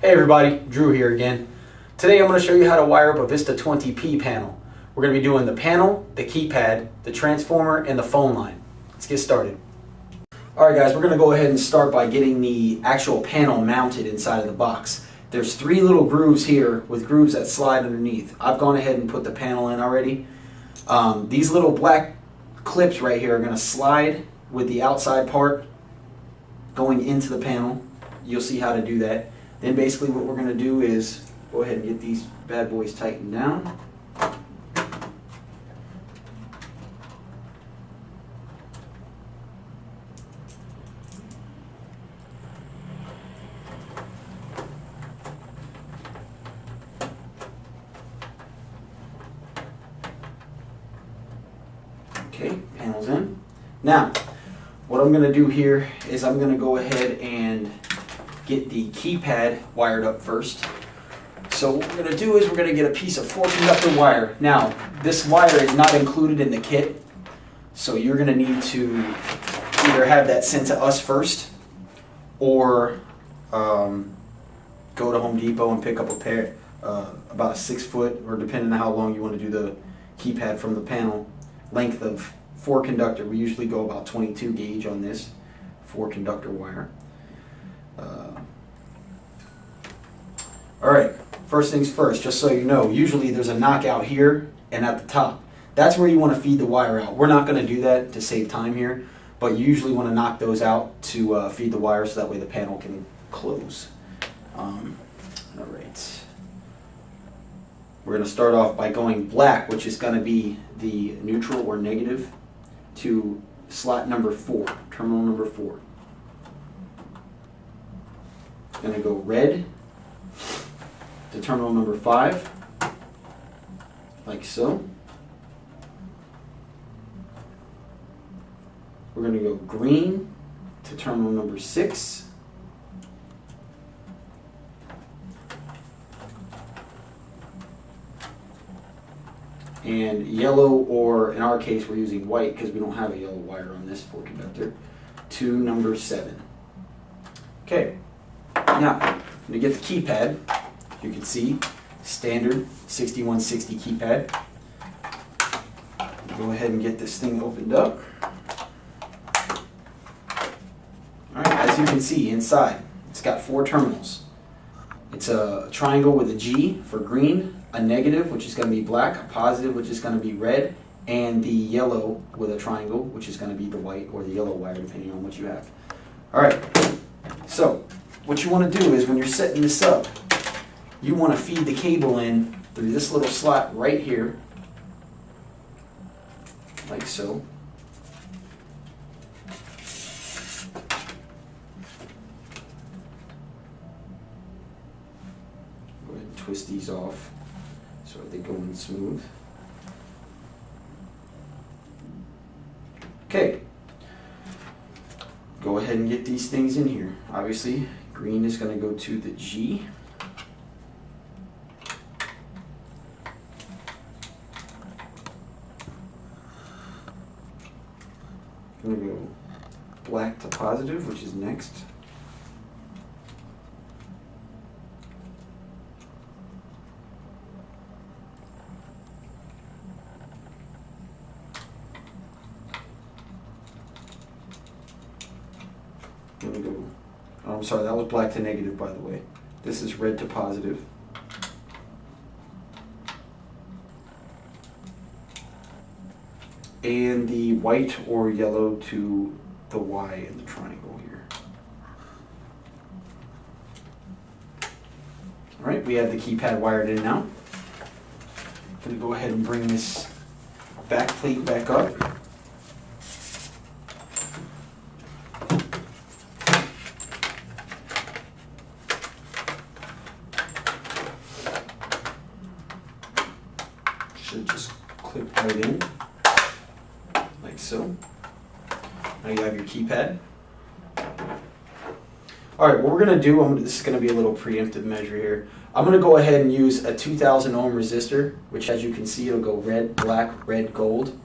Hey everybody, Drew here again. Today I'm going to show you how to wire up a Vista 20P panel. We're going to be doing the panel, the keypad, the transformer, and the phone line. Let's get started. Alright guys, we're going to go ahead and start by getting the actual panel mounted inside of the box. There's 3 little grooves here with grooves that slide underneath. I've gone ahead and put the panel in already. These little black clips right here are going to slide with the outside part going into the panel. You'll see how to do that. Then basically what we're going to do is go ahead and get these bad boys tightened down. Okay, panel's in. Now, what I'm going to do here is I'm going to go ahead and get the keypad wired up first. So what we're going to do is we're going to get a piece of 4-conductor wire. Now, this wire is not included in the kit, so you're going to need to either have that sent to us first or go to Home Depot and pick up a pair, about a 6-foot, or depending on how long you want to do the keypad from the panel, length of 4-conductor. We usually go about 22 gauge on this 4-conductor wire. Alright, first things first, just so you know, usually there's a knockout here and at the top. That's where you want to feed the wire out. We're not going to do that to save time here, but you usually want to knock those out to feed the wire so that way the panel can close. Alright. We're going to start off by going black, which is going to be the neutral or negative, to slot number 4, terminal number 4. Going to go red to terminal number 5, like so. We're going to go green to terminal number 6. And yellow, or in our case we're using white because we don't have a yellow wire on this 4-conductor, to number 7. Okay, now I'm going to get the keypad. You can see standard 6160 keypad. Go ahead and get this thing opened up. Alright, as you can see inside, it's got 4 terminals. It's a triangle with a G for green, a negative, which is going to be black, a positive, which is going to be red, and the yellow with a triangle, which is going to be the white or the yellow wire, depending on what you have. Alright, so what you want to do is when you're setting this up, you want to feed the cable in through this little slot right here, like so. Go ahead and twist these off so they go in smooth. Okay, go ahead and get these things in here. Obviously, green is going to go to the G. I'm going to go black to positive, which is next. I'm going to go, oh, I'm sorry, that was black to negative, by the way. This is red to positive. And the white or yellow to the Y in the triangle here. Alright, we have the keypad wired in now. I'm going to go ahead and bring this back plate back up. Should just clip right in. Like so. Now you have your keypad. Alright, what we're going to do, this is going to be a little preemptive measure here. I'm going to go ahead and use a 2000 ohm resistor, which as you can see it'll go red, black, red, gold.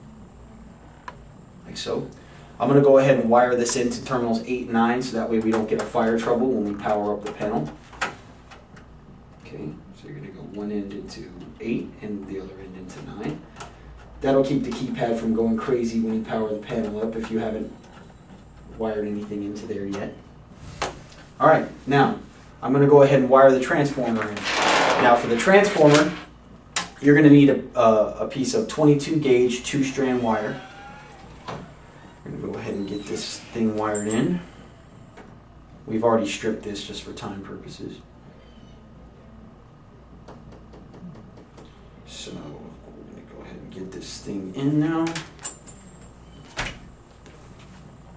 Like so. I'm going to go ahead and wire this into terminals 8 and 9 so that way we don't get a fire trouble when we power up the panel. one end into 8 and the other end into 9. That'll keep the keypad from going crazy when you power the panel up if you haven't wired anything into there yet. Alright, now I'm going to go ahead and wire the transformer in. Now for the transformer, you're going to need a piece of 22 gauge 2-strand wire. I'm going to go ahead and get this thing wired in. We've already stripped this just for time purposes. So we're going to go ahead and get this thing in now.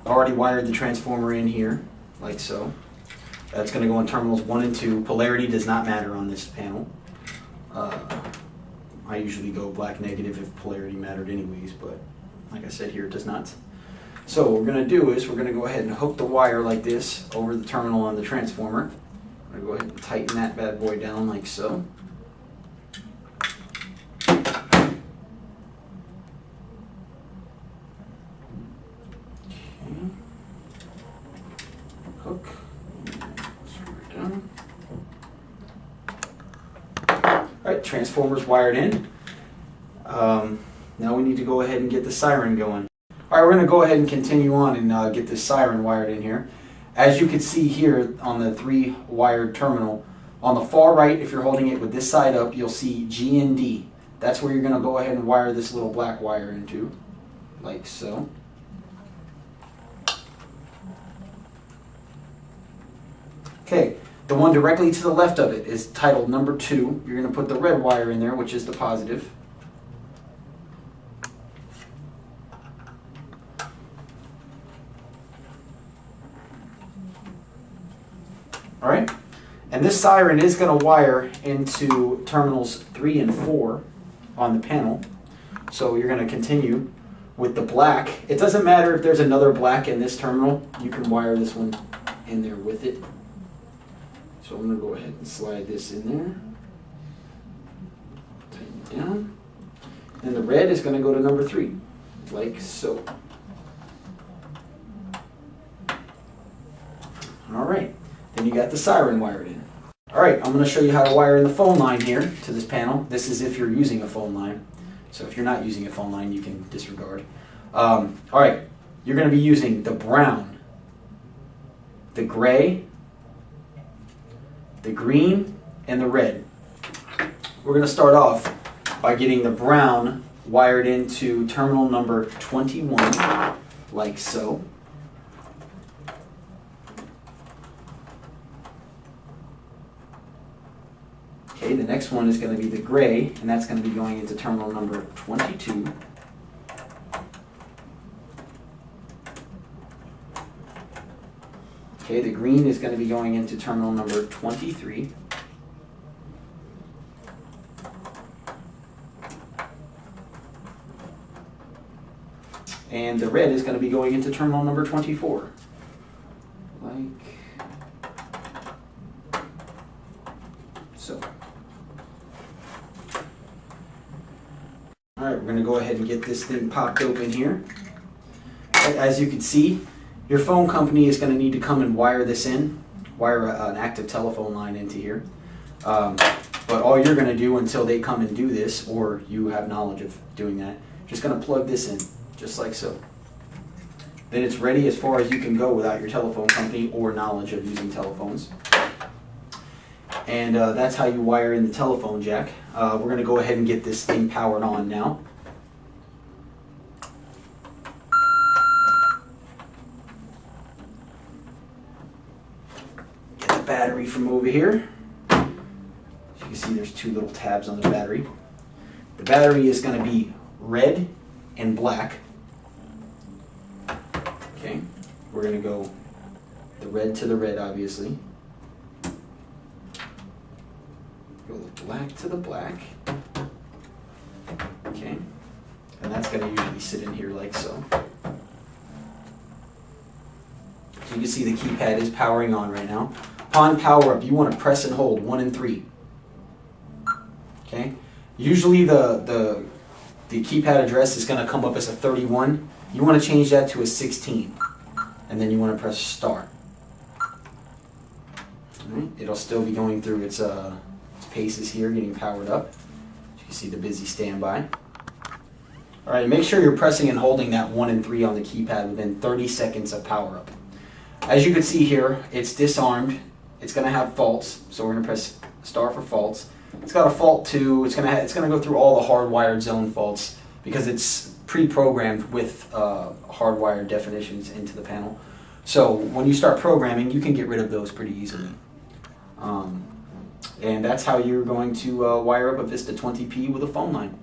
Already wired the transformer in here, like so. That's going to go in terminals 1 and 2. Polarity does not matter on this panel. I usually go black negative if polarity mattered anyways, but like I said here, it does not. So what we're going to do is we're going to go ahead and hook the wire like this over the terminal on the transformer. I'm going to go ahead and tighten that bad boy down like so. Hook. Screw it down. Alright, transformer's wired in. Now we need to go ahead and get the siren going. Alright, we're going to go ahead and continue on and get this siren wired in here. As you can see here on the 3 wired terminal, on the far right, if you're holding it with this side up, you'll see G and D. That's where you're going to go ahead and wire this little black wire into, like so. Okay, the one directly to the left of it is titled number 2. You're going to put the red wire in there, which is the positive. Alright, and this siren is going to wire into terminals 3 and 4 on the panel. So you're going to continue with the black. It doesn't matter if there's another black in this terminal, you can wire this one in there with it. So I'm going to go ahead and slide this in there. Tighten it down. And the red is going to go to number 3, like so. Alright, then you got the siren wired in. Alright, I'm going to show you how to wire in the phone line here to this panel. This is if you're using a phone line. So if you're not using a phone line, you can disregard. Alright, you're going to be using the brown, the gray, the green, and the red. We're going to start off by getting the brown wired into terminal number 21, like so. Okay, the next one is going to be the gray, and that's going to be going into terminal number 22. Okay, the green is going to be going into terminal number 23. And the red is going to be going into terminal number 24. Like so. Alright, we're going to go ahead and get this thing popped open here. As you can see, your phone company is going to need to come and wire this in, wire an active telephone line into here. But all you're going to do until they come and do this, or you have knowledge of doing that, just going to plug this in, just like so. Then it's ready as far as you can go without your telephone company or knowledge of using telephones. And that's how you wire in the telephone jack. We're going to go ahead and get this thing powered on now. Battery from over here. As you can see, there's 2 little tabs on the battery. The battery is going to be red and black. Okay, we're going to go the red to the red, obviously. Go the black to the black. Okay, and that's going to usually sit in here like so. So you can see the keypad is powering on right now. Upon power up, you want to press and hold 1 and 3. Okay. Usually the keypad address is going to come up as a 31. You want to change that to a 16, and then you want to press start. All right. It'll still be going through its paces here getting powered up. You can see the busy standby. All right, make sure you're pressing and holding that 1 and 3 on the keypad within 30 seconds of power up. As you can see here, it's disarmed. It's going to have faults, so we're going to press star for faults. It's got a fault too. It's going to go through all the hardwired zone faults because it's pre-programmed with hardwired definitions into the panel. So when you start programming, you can get rid of those pretty easily. And that's how you're going to wire up a Vista 20P with a phone line.